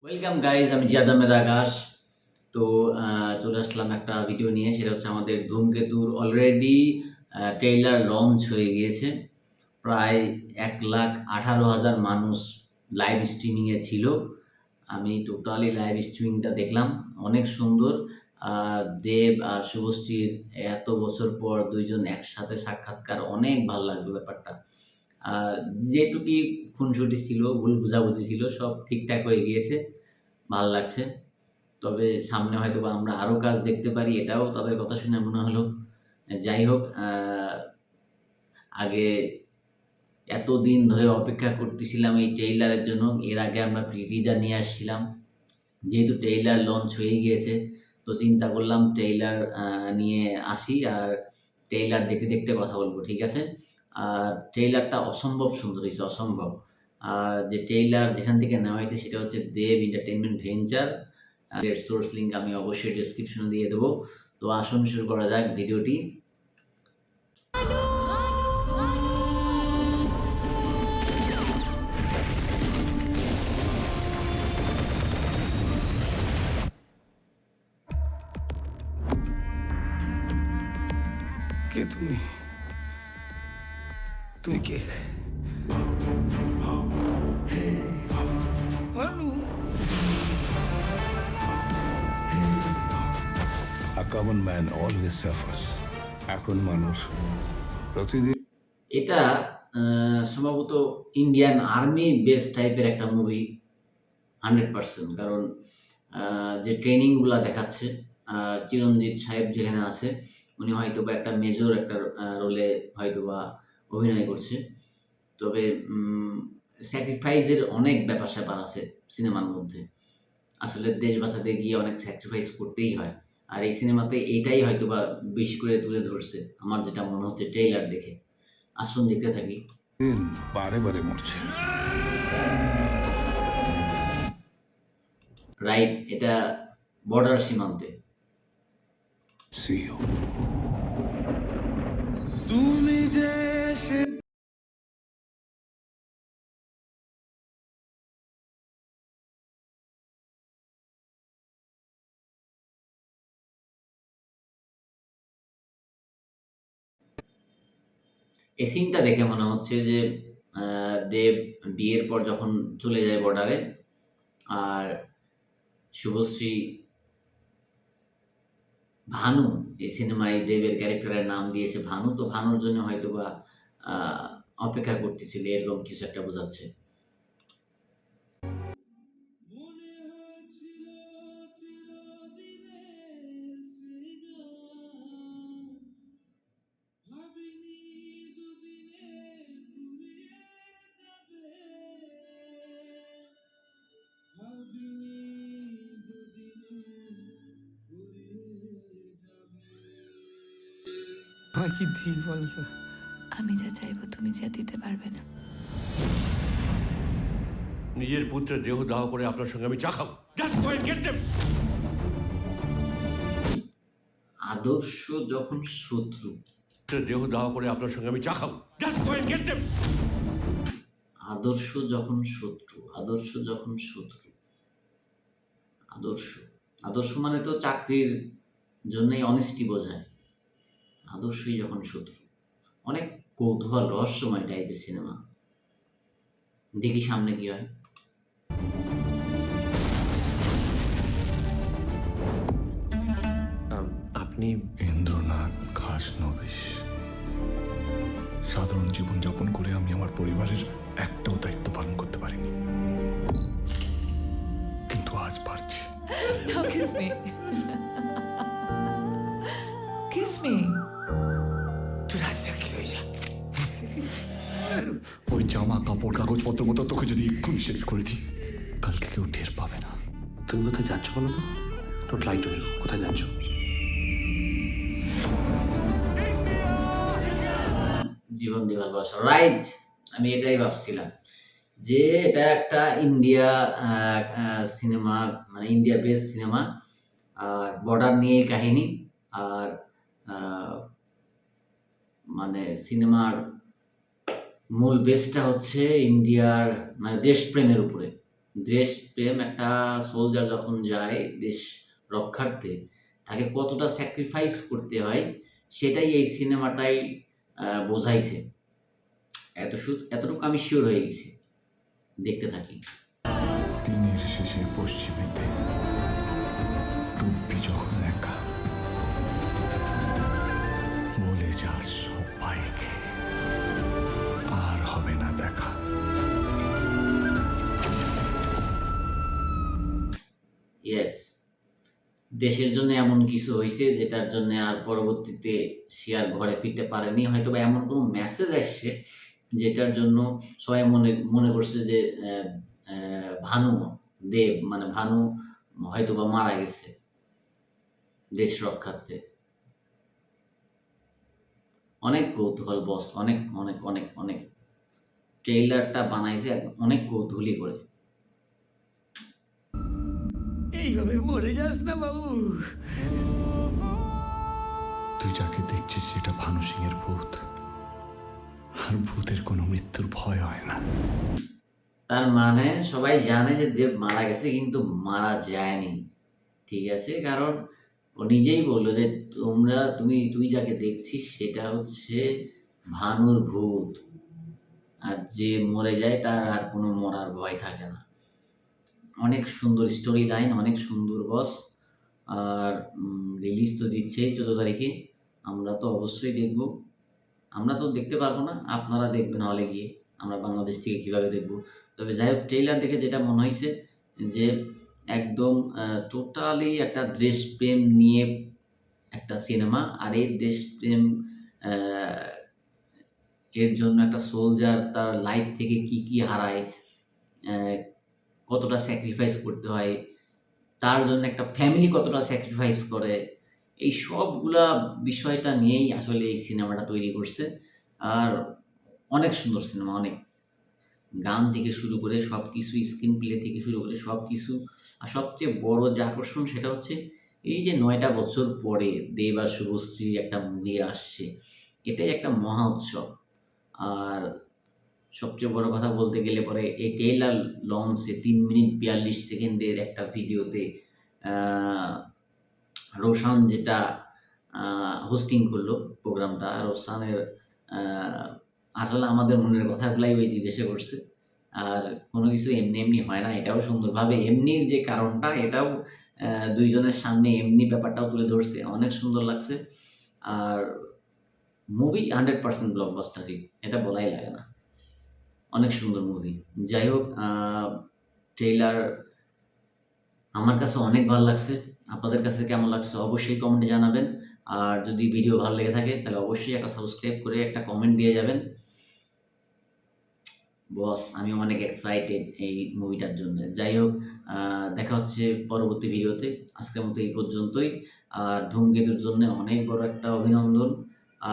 Welcome guys, আমি জিয়াদ আহমেদ আকাশ। তো চলে আসলাম একটা ভিডিও নিয়ে। সেটা হচ্ছে আমাদের ধূমকেতুর অলরেডি ট্রেইলার লঞ্চ হয়ে গিয়েছে। প্রায় 1,18,000 মানুষ লাইভ স্ট্রিমিংয়ে ছিল। আমি টোটালি লাইভ স্ট্রিমিংটা দেখলাম, অনেক সুন্দর। দেব আর শুভশ্রীর এত বছর পর দুইজন একসাথে সাক্ষাৎকার, অনেক ভালো লাগলো ব্যাপারটা। আর যেটুকুই খুনসুটি ছিল, ভুল বোঝাবুঝি ছিল, সব ঠিকঠাক হয়ে গিয়েছে, ভাল লাগছে। তবে সামনে হয়তোবা আমরা আরও কাজ দেখতে পারি, এটাও তাদের কথা শুনে মনে হলো। যাই হোক, আগে এতদিন ধরে অপেক্ষা করতেছিলাম এই ট্রেইলারের জন্য। এর আগে আমরা প্রি-টিজার নিয়ে আসছিলাম। যেহেতু ট্রেইলার লঞ্চ হয়ে গিয়েছে, তো চিন্তা করলাম ট্রেইলার নিয়ে আসি, আর ট্রেইলার দেখতে দেখতে কথা বলবো, ঠিক আছে? আর ট্রেইলারটা অসম্ভব সুন্দর হয়েছে, অসম্ভব। আর যে ট্রেইলার যেখান থেকে নেওয়া হয়েছে সেটা হচ্ছে দেব এন্টারটেইনমেন্ট ভেঞ্চার। এর সোর্স লিঙ্ক আমি অবশ্যই ডেসক্রিপশনে দিয়ে দেবো। তো আসুন শুরু করা যাক ভিডিওটি। কে তুমি? তুই কে? Bhanu! A common man always suffers. এখন মানুষ প্রতিদিন এটা সম্ভবত ইন্ডিয়ান আর্মি বেস টাইপের একটা মুভি, 100%। কারণ যে ট্রেনিংগুলা দেখাচ্ছে, চিরঞ্জিত সাহেব যেখানে আছে, উনি হয়তোবা একটা মেজর একটা রোলে হয়তোবা অভিনয় করছে। তবে স্যাক্রিফাইসের অনেক ব্যাপার-স্যাপার আছে সিনেমার মধ্যে। আসলে দেশ বাঁচাতে গিয়ে অনেক স্যাক্রিফাইস করতেই হয়। আর এই সিনেমাতে এইটাই হয়তোবা বেশি করে তুলে ধরছে, আমার যেটা মনে হচ্ছে ট্রেইলার দেখে। আসুন দেখতে থাকি। বারে বারে মরছে। রাইট, এটা বর্ডার সীমান্তে। See you. তুমি যে সে এই সিনটা দেখে মনে হচ্ছে যে দেব বিয়ের পর যখন চলে যায় বর্ডারে, আর শুভশ্রী, ভানু, এই সিনেমায় দেবের ক্যারেক্টারের নাম দিয়েছে ভানু। তো ভানুর জন্য হয়তোবা অপেক্ষা করতেছিল, এরকম কিছু একটা বোঝাচ্ছে। কি দিই বলতো? আমি যা চাইবো তুমি যা দিতে পারবে না। নিজের পুত্রের দেহ দাহ করে আপনার সঙ্গে আমি চা খাবো। Just go and get them! আদর্শ যখন শত্রু, পুত্রের দেহ দাহ করে আপনার সঙ্গে আমি চা খাবো। Just go and get them! আদর্শ যখন শত্রু, আদর্শ যখন শত্রু, আদর্শ, আদর্শ মানে তো চাকরির জন্যই অনেস্টি বোঝায়। আদর্শই যখন শত্রু, অনেক কৌতূহল, রহস্যময় টাইপের সিনেমা। দেখি সামনে কি হয়। আপনি ইন্দ্রনাথ খাসনবিশ। সাধারণ জীবনযাপন করে আমি আমার পরিবারের একটাও দায়িত্ব পালন করতে পারিনি, কিন্তু আজ পারছি। Now kiss me. Kiss me. তুই রাজটা কি হয়ে যা? ওই জামা কাপড় কাগজপত্র মতো তোকে যদি এক্ষুনি শেষ করে দিই, কালকে কেউ টের পাবে না। তুমি কোথায় যাচ্ছ বলো তো? Don't lie to me. কোথায় যাচ্ছ? জীবন দিয়ে ভালোবাসা, রাইট। আমি এটাই ভাবছিলাম যে এটা একটা ইন্ডিয়া সিনেমা, মানে ইন্ডিয়া বেস সিনেমা, আর বর্ডার নিয়ে কাহিনী। আর মানে সিনেমার মূল বেসটা হচ্ছে ইন্ডিয়ার মানে দেশপ্রেমের উপরে। দেশপ্রেম, একটা সোলজার যখন যায় দেশ রক্ষার্থে তাকে কতটা স্যাক্রিফাইস করতে হয় সেটাই এই সিনেমাটাই বোঝাইছে। এতটুকু আমি শিওর হয়ে গেছি। দেখতে থাকি। দিনের শেষে পশ্চিমেতে ডুববি যখন একা, বলে যাস সবাইকে আর হবে না দেখা। ইয়েস, দেশের জন্য এমন কিছু হয়েছে যেটার জন্য আর পরবর্তীতে সে আর ঘরে ফিরতে পারেনি, হয়তো বা এমন কোনো মেসেজ আসছে যেটার জন্য সবাই মনে মনে করছে যে ভানু দেব মানে ভানু হয়তো বা মারা গেছে দেশ রক্ষার্থে। অনেক কৌতূহল বস, অনেক অনেক অনেক অনেক। ট্রেইলারটা বানাইছে অনেক কৌতূহলী করে। এইভাবে মরে যাস না বাবু। তুই যাকে দেখছিস সেটা ভানু সিং এর ভূত, আর ভূতের কোনো মৃত্যুর ভয় হয় না। তার মানে সবাই জানে যে দেব মারা গেছে কিন্তু মারা যায়নি, ঠিক আছে? কারণ ও নিজেই বললো যে তুই যাকে দেখছিস সেটা হচ্ছে ভানুর ভূত, আর যে মরে যায় তার আর কোনো মরার ভয় থাকে না। অনেক সুন্দর স্টোরি লাইন, অনেক সুন্দর বস। আর রিলিজ তো দিচ্ছেই 14 তারিখে। আমরা তো অবশ্যই দেখব। আমরা তো দেখতে পারবো না, আপনারা দেখবেন হলে গিয়ে। আমরা বাংলাদেশ থেকে কীভাবে দেখব? তবে যাই হোক, ট্রেইলার দেখে যেটা মনে হয়েছে যে একদম টোটালি একটা দেশপ্রেম নিয়ে একটা সিনেমা। আর এই দেশপ্রেম এর জন্য একটা সোলজার তার লাইফ থেকে কি হারায়, কতটা স্যাক্রিফাইস করতে হয়, তার জন্য একটা ফ্যামিলি কতটা স্যাক্রিফাইস করে, এই সবগুলা বিষয়টা নিয়েই আসলে এই সিনেমাটা তৈরি করছে। আর অনেক সুন্দর সিনেমা, অনেক। গান থেকে শুরু করে সব কিছু, স্ক্রিন প্লে থেকে শুরু করে সব কিছু। আর সবচেয়ে বড় যে আকর্ষণ সেটা হচ্ছে এই যে 9টা বছর পরে দেব আর শুভশ্রীর একটা মুভি আসছে, এটাই একটা মহা উৎসব। আর সবচেয়ে বড় কথা বলতে গেলে পরে এই ট্রেইলার লঞ্চে 3 মিনিট 42 সেকেন্ডের একটা ভিডিওতে রোশান যেটা হোস্টিং করলো প্রোগ্রামটা, রোশানের আসলে আমাদের মনের কথাগুলাই ওই জিজ্ঞাসা করছে। আর কোনো কিছু এমনি এমনি হয় না, এটাও সুন্দরভাবে এমনির যে কারণটা এটাও দুইজনের সামনে এমনি ব্যাপারটাও তুলে ধরছে, অনেক সুন্দর লাগছে। আর মুভি 100% ব্লকবাস্টার হিট, এটা বলাই লাগে না। অনেক সুন্দর মুভি। যাই হোক, ট্রেইলার আমার কাছে অনেক ভালো লাগছে। আপনাদের কাছে কেমন লাগছে অবশ্যই কমেন্টে জানাবেন। আর যদি ভিডিও ভালো লেগে থাকে তাহলে অবশ্যই একটা সাবস্ক্রাইব করে একটা কমেন্ট দিয়ে যাবেন। বস, আমি অনেক এক্সাইটেড এই মুভিটার জন্য। যাই হোক, দেখা হচ্ছে পরবর্তী ভিডিওতে। আজকের মতো এই পর্যন্তই। আর ধূমকেতুর জন্য অনেক বড় একটা অভিনন্দন।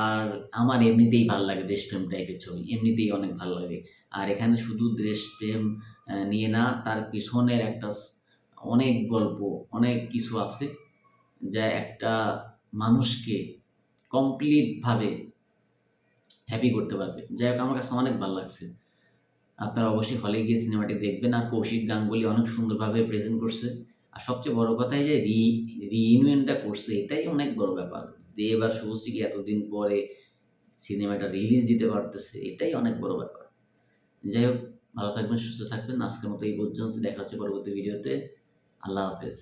আর আমার এমনিতেই ভাল লাগে দেশপ্রেম টাইপের ছবি, এমনিতেই অনেক ভাল লাগে। আর এখানে শুধু দেশপ্রেম নিয়ে না, তার পিছনের একটা অনেক গল্প, অনেক কিছু আছে যা একটা মানুষকে কমপ্লিটভাবে হ্যাপি করতে পারবে। যাই হোক, আমার কাছে অনেক ভালো লাগছে। আপনারা অবশ্যই হলে গিয়ে সিনেমাটি দেখবেন। আর কৌশিক গাঙ্গুলি অনেক সুন্দরভাবে প্রেজেন্ট করছে। আর সবচেয়ে বড় কথা এই যে রিইউনিয়নটা করছে, এটাই অনেক বড় ব্যাপার। দেব আর শুভশ্রীকে এতদিন পরে সিনেমাটা রিলিজ দিতে পারতেছে, এটাই অনেক বড় ব্যাপার। যাই হোক, ভালো থাকবেন, সুস্থ থাকবেন। আজকের মতো এই পর্যন্ত। দেখা হচ্ছে পরবর্তী ভিডিওতে। আল্লাহ হাফেজ।